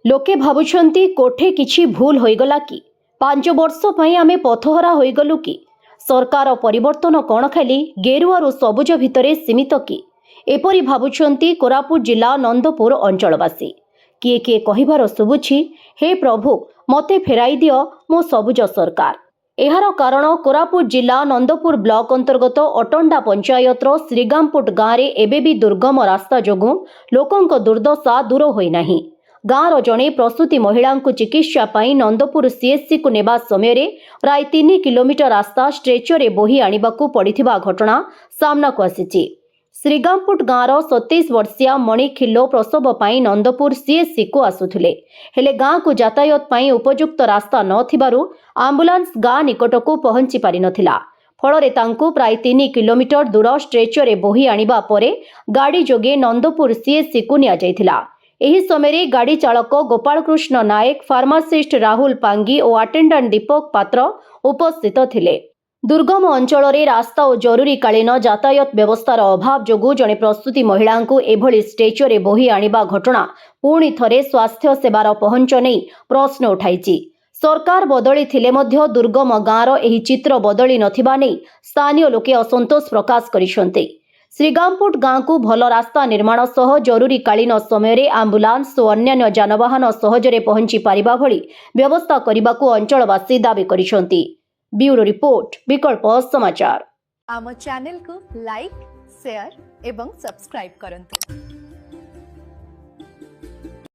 लोके भावुछंती कोठे किछि भूल होईगला कि 5 वर्ष पई आमे पथहरा होईगलु कि सरकार परिवर्तन कौन खाली गेरुआरु सबुज भितरे सीमित कि एपरी भावुछंती कोरापुट जिला नंदपुर अंचलवासी। किए किए कहिबार सुबुछि, हे प्रभु मते फेराई दियो मो सबुज सरकार। एहार कारण कोरापुट जिला नंदपुर ब्लॉक अंतर्गत अटंडा पंचायतर श्रीगामपुट गाँव में एबे भी दुर्गम रास्ता जोगु लोकंक दुर्दशा दूर होई नाही। गाँवर जड़े प्रसूति महिला चिकित्सा पाई नंदपुर सीएससी को नेबा समय प्राय 3 किलोमीटर रास्ता स्ट्रेचर बोही आनिबाकू पड़िथिबा घटना सामना को आसीछि। श्रीगामपुट गाँवर 27 वर्षीय मणि खिल्लो प्रसव पाई नंदपुर सीएससी को आसुथिले, हेले गाँ को यातायात पाई उपयुक्त रास्ता नथिबारु आंबुलांस गाँ निकट को पहुंची पारि नथिला। फलरे तांकु प्राय 3 किलोमीटर दूर स्ट्रेचर बोही आनिबा परे गाड़ी जोगे नंदपुर सीएससी को निया जायथिला। एही समय गाड़ी चालक गोपालकृष्ण नायक, फार्मासिस्ट राहुल पांगी और अटेंडेंट दीपक पात्र उपस्थित थिले। दुर्गम अंचल रास्ता और जरूरीकालीन यातायात व्यवस्थार अभाव जोगु जड़े प्रसूति महिला एभली स्ट्रेचर बोही आनिबा घटना पुणी थरे स्वास्थ्य सेवार पहुंच नहीं प्रश्न उठाई। सरकार बदली थिले मध्य दुर्गम गाँवर एही चित्र बदली नथिबा नहीं स्थानीय लोके असंतोष प्रकाश करिसेंते। श्रीगामपुट गाँ को भल रास्ता निर्माण सह जरूरीकालीन समय आंबुलांस और अन्य जानवाहन सहजरे पहुंची पारिबा भली व्यवस्था करने अंचलवासी दाबी करिसेंती। ब्यूरो रिपोर्ट, विकल्प समाचार। आम चैनल को लाइक, शेयर एवं सब्सक्राइब करंतु।